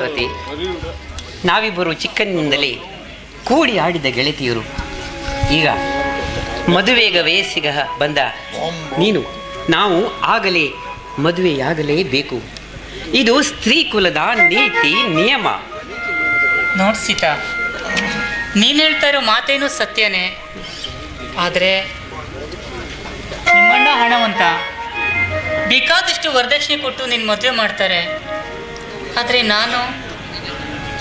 ಪಾರ್ವತಿ, ನಾವಿಬ್ಬರು ಚಿಕ್ಕಂದಿನಿಂದಲೇ ಕೂಡಿ ಆಡಿದ ಗೆಳತಿಯರು. ಈಗ ಮದುವೆಗ ವಯಸ್ಸಿಗ ಬಂದ ನೀನು ನಾವು ಆಗಲೇ ಮದುವೆಯಾಗಲೇಬೇಕು. ಇದು ಸ್ತ್ರೀ ಕುಲದ ನೀತಿ ನಿಯಮ. ನೋಡ್ ಸೀತಾ, ನೀನು ಹೇಳ್ತಾ ಇರೋ ಮಾತೇನು ಸತ್ಯನೇ. ಆದರೆ ನಿಮ್ಮಣ್ಣ ಹಣವಂತ, ಬೇಕಾದಷ್ಟು ವರದಕ್ಷಿಣೆ ಕೊಟ್ಟು ನಿನ್ನ ಮದುವೆ ಮಾಡ್ತಾರೆ. ಆದರೆ ನಾನು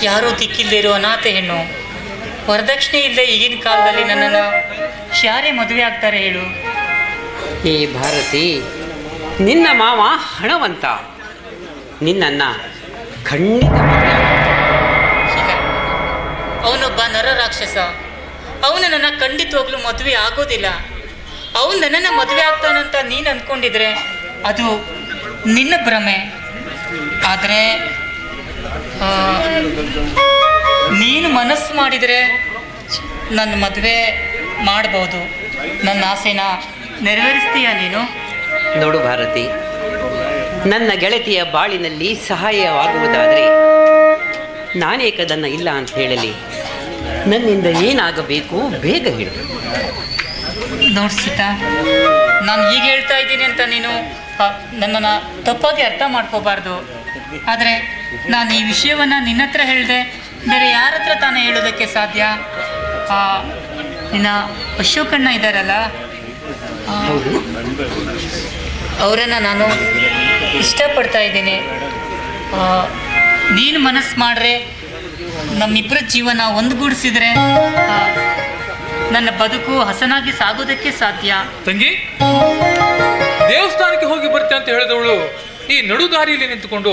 ಯಾರೂ ದಿಕ್ಕಿಲ್ಲದೆ ಇರೋ ಅನಾಥ ಹೆಣ್ಣು, ವರದಕ್ಷಿಣೆ ಇಲ್ಲದೆ ಈಗಿನ ಕಾಲದಲ್ಲಿ ನನ್ನನ್ನು ಯಾರೇ ಮದುವೆ ಆಗ್ತಾರೆ ಹೇಳು? ಹೇ ಭಾರತಿ, ನಿನ್ನ ಮಾವ ಹಣವಂತ ನಿನ್ನನ್ನು ಖಂಡಿತ ಇಲ್ಲ, ಅವನೊಬ್ಬ ನರ ರಾಕ್ಷಸ. ಅವನು ನನ್ನ ಖಂಡಿತವಾಗ್ಲೂ ಮದುವೆ ಆಗೋದಿಲ್ಲ. ಅವನು ನನ್ನನ್ನು ಮದುವೆ ಆಗ್ತಾನಂತ ನೀನು ಅಂದ್ಕೊಂಡಿದ್ರೆ ಅದು ನಿನ್ನ ಭ್ರಮೆ. ಆದರೆ ನೀನು ಮನಸ್ಸು ಮಾಡಿದರೆ ನನ್ನ ಮದುವೆ ಮಾಡ್ಬೋದು. ನನ್ನ ಆಸೆನ ನೆರವೇರಿಸ್ತೀಯ ನೀನು? ನೋಡು ಭಾರತಿ, ನನ್ನ ಗೆಳತಿಯ ಬಾಳಿನಲ್ಲಿ ಸಹಾಯವಾಗುವುದಾದರೆ ನಾನೇಕದನ್ನು ಇಲ್ಲ ಅಂತ ಹೇಳಲಿ. ನನ್ನಿಂದ ಏನಾಗಬೇಕು ಬೇಗ ಹೇಳು. ನೋಡಿ ಸೀತಾ, ನಾನು ಈಗ ಹೇಳ್ತಾ ಇದ್ದೀನಿ ಅಂತ ನೀನು ನನ್ನನ್ನು ತಪ್ಪಾಗಿ ಅರ್ಥ ಮಾಡ್ಕೋಬಾರ್ದು. ಆದರೆ ನಾನು ಈ ವಿಷಯವನ್ನು ನಿನ್ನ ಹತ್ರ ಹೇಳಿದೆ, ಬೇರೆ ಯಾರ ಹತ್ರ ತಾನೇ ಹೇಳೋದಕ್ಕೆ ಸಾಧ್ಯ? ನಿನ್ನ ಅಶೋಕಣ್ಣ ಇದ್ದಾರಲ್ಲ, ಅವರನ್ನು ನಾನು ಇಷ್ಟಪಡ್ತಾ ಇದ್ದೀನಿ. ನೀನು ಮನಸ್ಸು ಮಾಡ್ರೆ, ನಮ್ಮಿಬ್ಬರ ಜೀವನ ಒಂದುಗೂಡಿಸಿದ್ರೆ ನನ್ನ ಬದುಕು ಹಸನಾಗಿ ಸಾಗೋದಕ್ಕೆ ಸಾಧ್ಯ. ತಂಗಿ, ದೇವಸ್ಥಾನಕ್ಕೆ ಹೋಗಿ ಬರ್ತೆ ಅಂತ ಹೇಳಿದವಳು ಈ ನಡು ದಾರಿಯಲ್ಲಿ ನಿಂತುಕೊಂಡು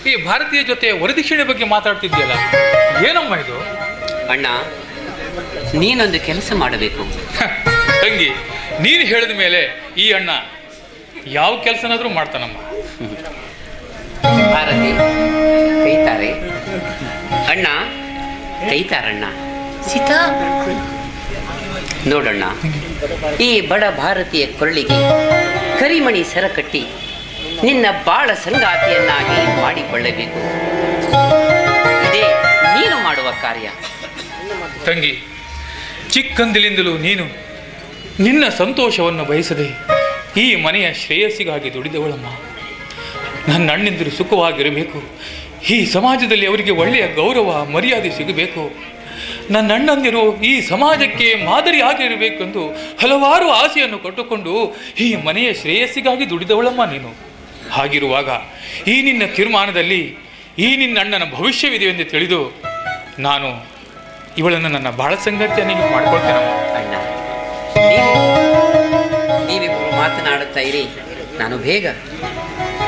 ಈ ಭಾರತೀಯ ಜೊತೆ ವರದಕ್ಷಿಣೆ ಬಗ್ಗೆ ಮಾತಾಡ್ತಿದ್ಯಲ್ಲ, ಏನಮ್ಮ ಇದು? ಅಣ್ಣ, ನೀನೊಂದು ಕೆಲಸ ಮಾಡಬೇಕು. ತಂಗಿ, ನೀನು ಹೇಳಿದ ಮೇಲೆ ಈ ಅಣ್ಣ ಯಾವ ಕೆಲಸನಾದ್ರೂ ಮಾಡ್ತಾನಮ್ಮ. ಭಾರತಿ ಕೈತಾರೆ ಅಣ್ಣ, ಕೈತಾರಣ್ಣ. ಸೀತಾ, ನೋಡಣ್ಣ, ಈ ಬಡ ಭಾರತೀಯ ಕೊರಳಿಗೆ ಕರಿಮಣಿ ಸರ ಕಟ್ಟಿ ನಿನ್ನ ಬಾಳ ಸಂಗಾತಿಯನ್ನಾಗಿ ಮಾಡಿಕೊಳ್ಳಬೇಕು. ಇದೇ ನೀನು ಮಾಡುವ ಕಾರ್ಯ. ತಂಗಿ, ಚಿಕ್ಕಂದಿಲಿಂದಲೂ ನೀನು ನಿನ್ನ ಸಂತೋಷವನ್ನು ಬಯಸದೆ ಈ ಮನೆಯ ಶ್ರೇಯಸ್ಸಿಗಾಗಿ ದುಡಿದವಳಮ್ಮ. ನನ್ನ ಅಣ್ಣಂದಿರು ಸುಖವಾಗಿರಬೇಕು, ಈ ಸಮಾಜದಲ್ಲಿ ಅವರಿಗೆ ಒಳ್ಳೆಯ ಗೌರವ ಮರ್ಯಾದೆ ಸಿಗಬೇಕು, ನನ್ನ ಅಣ್ಣಂದಿರು ಈ ಸಮಾಜಕ್ಕೆ ಮಾದರಿಯಾಗಿರಬೇಕೆಂದು ಹಲವಾರು ಆಸೆಯನ್ನು ಕಟ್ಟುಕೊಂಡು ಈ ಮನೆಯ ಶ್ರೇಯಸ್ಸಿಗಾಗಿ ದುಡಿದವಳಮ್ಮ ನೀನು. ಹಾಗಿರುವಾಗ ಈ ನಿನ್ನ ತೀರ್ಮಾನದಲ್ಲಿ ಈ ನಿನ್ನ ಅಣ್ಣನ ಭವಿಷ್ಯವಿದೆ ಎಂದು ತಿಳಿದು ನಾನು ಇವಳನ್ನು ನನ್ನ ಬಾಳ ಸಂಗಾತಿಯನ್ನಾಗಿ ಮಾಡ್ಕೊಳ್ತೇನಮ್ಮ. ಅಣ್ಣ, ನೀವಿಬ್ಬರು ಮಾತನಾಡುತ್ತಾ ಇರಿ, ನಾನು ಬೇಗ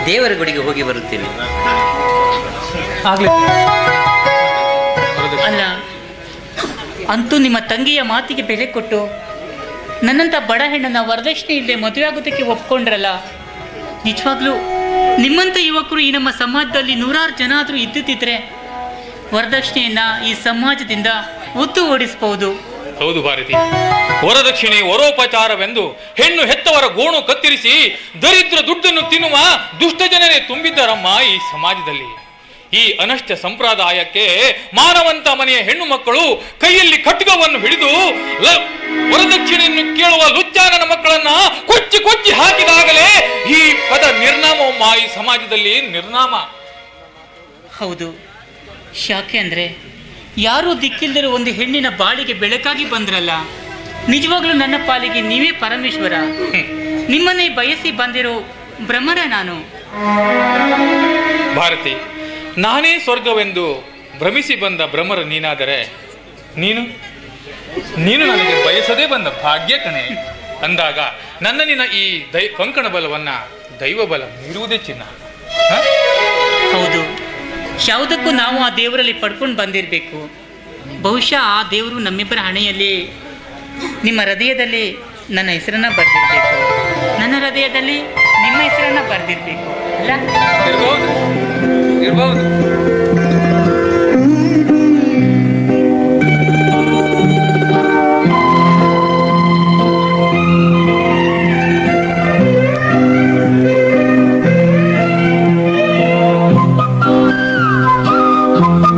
ದೇವರ ಗುಡಿಗೆ ಹೋಗಿ ಬರುತ್ತೇನೆ. ಅಲ್ಲ, ಅಂತೂ ನಿಮ್ಮ ತಂಗಿಯ ಮಾತಿಗೆ ಬೆಲೆ ಕೊಟ್ಟು ನನ್ನಂಥ ಬಡ ಹೆಣ್ಣನ್ನ ವರದಕ್ಷಿಣೆ ಇಲ್ಲದೆ ಮದುವೆ ಆಗೋದಕ್ಕೆ ಒಪ್ಕೊಂಡ್ರಲ್ಲ. ನಿಜವಾಗ್ಲೂ ನಿಮ್ಮಂಥ ಯುವಕರು ಈ ನಮ್ಮ ಸಮಾಜದಲ್ಲಿ ನೂರಾರು ಜನ ಆದರೂ ಇದ್ದಿದ್ದರೆ ವರದಕ್ಷಿಣೆಯನ್ನ ಈ ಸಮಾಜದಿಂದ ಒತ್ತು ಓಡಿಸಬಹುದು. ಹೌದು ಭಾರತಿ, ವರದಕ್ಷಿಣೆ ವರೋಪಚಾರವೆಂದು ಹೆಣ್ಣು ಹೆತ್ತವರ ಗೋಣು ಕತ್ತರಿಸಿ ದರಿದ್ರ ದುಡ್ಡನ್ನು ತಿನ್ನುವ ದುಷ್ಟ ಜನರೇ ತುಂಬಿದ್ದಾರಮ್ಮ ಈ ಸಮಾಜದಲ್ಲಿ. ಈ ಅನಷ್ಟ ಸಂಪ್ರದಾಯಕ್ಕೆ ಮಾನವಂತ ಮನೆಯ ಹೆಣ್ಣು ಮಕ್ಕಳು ಕೈಯಲ್ಲಿ ಖಡ್ಗವನ್ನು ಹಿಡಿದು ವರದಕ್ಷಿಣೆಯನ್ನು ಕೇಳುವ ಲುಚ್ಚಾನನ ಮಕ್ಕಳನ್ನ ಕೊಚ್ಚಿ ಕೊಚ್ಚಿ ಹಾಕಿದಾಗಲೇ ಈ ಪದ ನಿರ್ನಾಮವಮ್ಮ ಈ ಸಮಾಜದಲ್ಲಿ ನಿರ್ನಾಮ. ಹೌದು, ಯಾಕೆ ಅಂದರೆ ಯಾರೂ ದಿಕ್ಕಿಲ್ದಿರೋ ಒಂದು ಹೆಣ್ಣಿನ ಬಾಳಿಗೆ ಬೆಳಕಾಗಿ ಬಂದ್ರಲ್ಲ. ನಿಜವಾಗ್ಲೂ ನನ್ನ ಪಾಲಿಗೆ ನೀವೇ ಪರಮೇಶ್ವರ. ನಿಮ್ಮನ್ನೇ ಬಯಸಿ ಬಂದಿರೋ ಭ್ರಮರ ನಾನು. ಭಾರತಿ, ನಾನೇ ಸ್ವರ್ಗವೆಂದು ಭ್ರಮಿಸಿ ಬಂದ ಭ್ರಮರ ನೀನಾದರೆ ನೀನು ನನಗೆ ಬಯಸದೇ ಬಂದ ಭಾಗ್ಯ ಕಣೆ ಅಂದಾಗ ನನ್ನ ನಿನ್ನ ಈ ಕಂಕಣ ಬಲವನ್ನ ದೈವ ಬಲ ಮೀರುವುದೇ ಚಿನ್ನ. ಹೌದು, ಯಾವುದಕ್ಕೂ ನಾವು ಆ ದೇವರಲ್ಲಿ ಪಡ್ಕೊಂಡು ಬಂದಿರಬೇಕು. ಬಹುಶಃ ಆ ದೇವರು ನಮ್ಮಿಬ್ಬರ ಹಣೆಯಲ್ಲಿ, ನಿಮ್ಮ ಹೃದಯದಲ್ಲಿ ನನ್ನ ಹೆಸರನ್ನ ಬರೆದಿರಬೇಕು, ನನ್ನ ಹೃದಯದಲ್ಲಿ ನಿಮ್ಮ ಹೆಸರನ್ನ ಬರೆದಿರಬೇಕು ಅಲ್ಲ? ಇರಬಹುದು. ಧನ್ಯವಾದಗಳು.